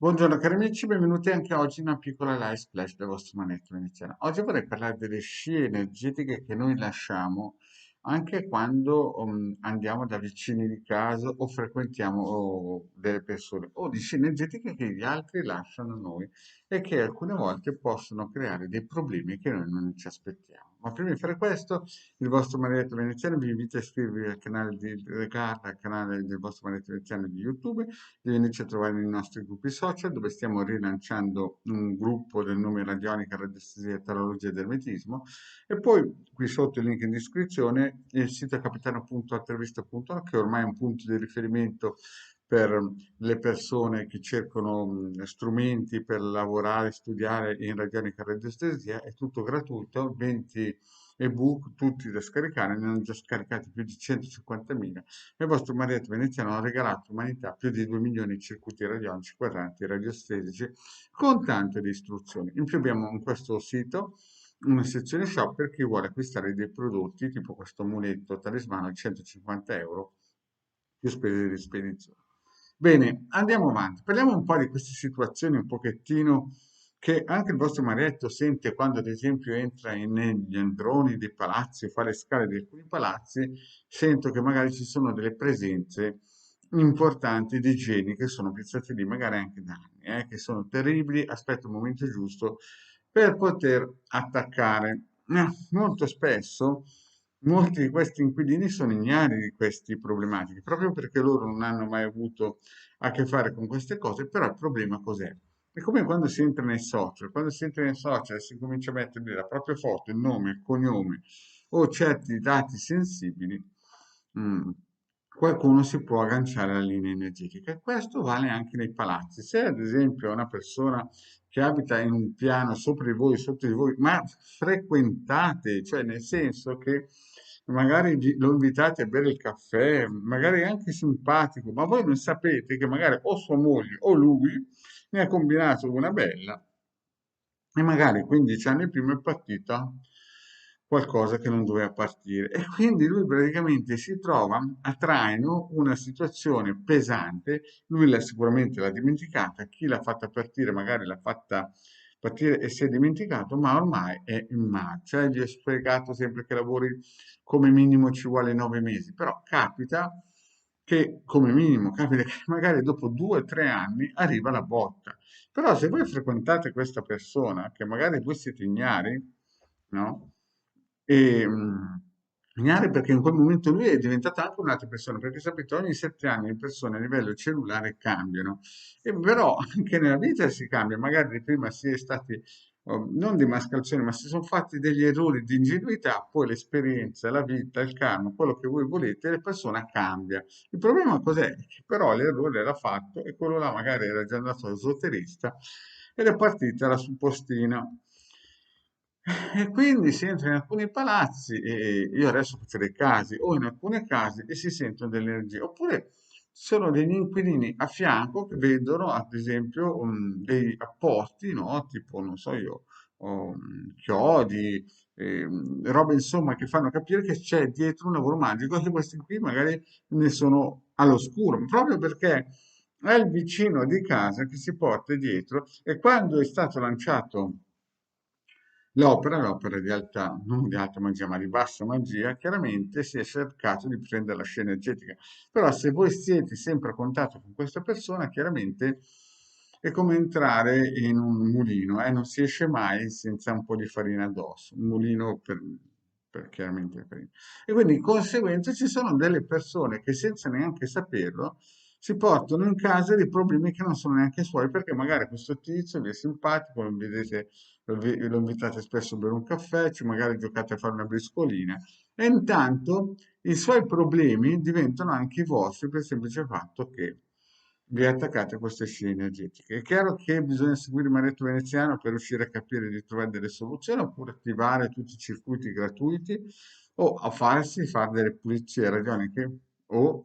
Buongiorno cari amici, benvenuti anche oggi in una piccola live splash del vostro manetto veneziano. Oggi vorrei parlare delle scie energetiche che noi lasciamo anche quando andiamo da vicini di casa o frequentiamo delle persone, o di scie energetiche che gli altri lasciano a noi e che alcune volte possono creare dei problemi che noi non ci aspettiamo. Ma prima di fare questo, il vostro manetto veneziano vi invita a iscrivervi al canale di Regarda, al canale del vostro manetto veneziano di YouTube, di venirci a trovare nei nostri gruppi social dove stiamo rilanciando un gruppo del nome Radionica, Radiestesia, Tarologia ed Ermetismo, e poi qui sotto il link in descrizione il sito capitano.altervista.org, che ormai è un punto di riferimento per le persone che cercano strumenti per lavorare, studiare in radionica radiestesia. È tutto gratuito, 20 ebook, tutti da scaricare, ne hanno già scaricati più di 150.000 e il vostro Marietto veneziano ha regalato all'umanità più di 2 milioni di circuiti radionici quadranti radiostesici con tante di istruzioni. In più abbiamo in questo sito una sezione shop per chi vuole acquistare dei prodotti tipo questo muletto talismano a 150 euro più spese di spedizione. Bene, andiamo avanti. Parliamo un po' di queste situazioni un pochettino che anche il vostro Marietto sente quando ad esempio entra negli androni dei palazzi o fa le scale di alcuni palazzi. Sento che magari ci sono delle presenze importanti di geni che sono piazzati lì magari anche da anni, che sono terribili, aspetta il momento giusto per poter attaccare. Molto spesso molti di questi inquilini sono ignari di queste problematiche, proprio perché loro non hanno mai avuto a che fare con queste cose, però il problema cos'è? È come quando si entra nei social, quando si entra nei social e si comincia a mettere lì la propria foto, il nome, il cognome o certi dati sensibili, mm, qualcuno si può agganciare alla linea energetica. E questo vale anche nei palazzi. Se ad esempio una persona che abita in un piano sopra di voi, sotto di voi, ma frequentate, cioè nel senso che magari lo invitate a bere il caffè, magari anche simpatico, ma voi non sapete che magari o sua moglie o lui ne ha combinato una bella e magari 15 anni prima è partita qualcosa che non doveva partire. E quindi lui praticamente si trova a traino una situazione pesante. Lui sicuramente l'ha dimenticata, chi l'ha fatta partire magari l'ha fatta partire e si è dimenticato, ma ormai è in marcia. Gli ho spiegato sempre che lavori come minimo ci vuole 9 mesi, però capita che come minimo capita che magari dopo 2 o 3 anni arriva la botta. Però se voi frequentate questa persona, che magari voi siete ignari, no? E, ignari perché in quel momento lui è diventato anche un'altra persona, perché sapete, ogni 7 anni le persone a livello cellulare cambiano, e però anche nella vita si cambia, magari prima si è stati, non di mascalzone, ma si sono fatti degli errori di ingenuità, poi l'esperienza, la vita, il karma, quello che voi volete, la persona cambia. Il problema cos'è? Che però l'errore l'ha fatto e quello là magari era già andato all'esoterista ed è partita la suppostina. E quindi si entra in alcuni palazzi, e io adesso faccio dei casi, o in alcune case e si sentono delle energie, oppure ci sono degli inquilini a fianco che vedono, ad esempio, dei apposti, no? Tipo, non so io, chiodi, robe insomma che fanno capire che c'è dietro un lavoro magico e che questi qui magari ne sono all'oscuro, proprio perché è il vicino di casa che si porta dietro e quando è stato lanciato l'opera di alta, non di alta magia, ma di bassa magia, chiaramente si è cercato di prendere la scena energetica. Però se voi siete sempre a contatto con questa persona, chiaramente è come entrare in un mulino, non si esce mai senza un po' di farina addosso, un mulino per chiaramente farina. E quindi di conseguenza ci sono delle persone che senza neanche saperlo si portano in casa dei problemi che non sono neanche suoi, perché magari questo tizio vi è simpatico, lo vedete, lo invitate spesso a bere un caffè, magari giocate a fare una briscolina, e intanto i suoi problemi diventano anche i vostri per il semplice fatto che vi attaccate a queste scie energetiche. È chiaro che bisogna seguire il Maretto Veneziano per riuscire a capire di trovare delle soluzioni, oppure attivare tutti i circuiti gratuiti, o a fare delle pulizie radioniche, o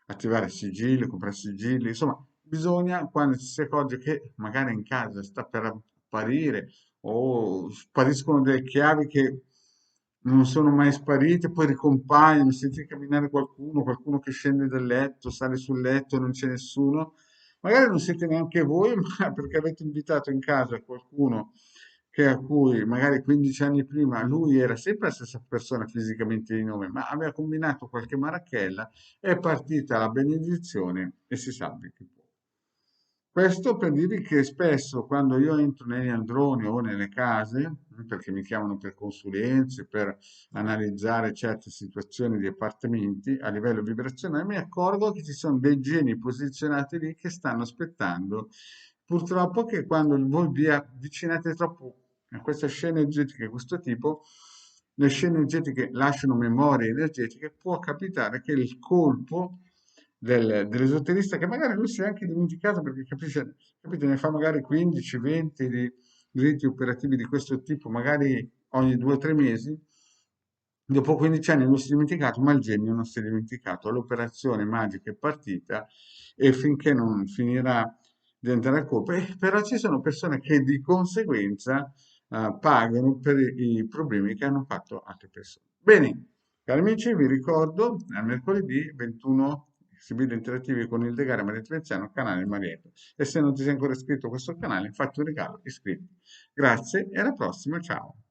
attivare sigilli, comprare sigilli, insomma, bisogna quando ci si accorge che magari in casa sta per apparire o spariscono delle chiavi che non sono mai sparite, poi ricompaiono, senti camminare qualcuno, qualcuno che scende dal letto, sale sul letto e non c'è nessuno. Magari non siete neanche voi, ma perché avete invitato in casa qualcuno a cui magari 15 anni prima lui era sempre la stessa persona fisicamente di nome, ma aveva combinato qualche marachella, è partita la benedizione e si salvi chi può. Questo per dirvi che spesso quando io entro negli androni o nelle case, perché mi chiamano per consulenze, per analizzare certe situazioni di appartamenti a livello vibrazionale, mi accorgo che ci sono dei geni posizionati lì che stanno aspettando. Purtroppo che quando voi vi avvicinate troppo a queste scene energetiche di questo tipo, le scene energetiche lasciano memorie energetiche, può capitare che il colpo dell'esoterista, che magari lui si è anche dimenticato perché capisce, capite, ne fa magari 15, 20 di riti operativi di questo tipo, magari ogni 2 o 3 mesi. Dopo 15 anni lui si è dimenticato, ma il genio non si è dimenticato. L'operazione magica è partita e finché non finirà di andare a colpo. Però ci sono persone che di conseguenza pagano per i problemi che hanno fatto altre persone. Bene, cari amici, vi ricordo, al mercoledì 21 esibiti interattivi con il Degare Maria Treviziano, canale Marietto. E se non ti sei ancora iscritto a questo canale, fatti un regalo, iscriviti. Grazie e alla prossima, ciao.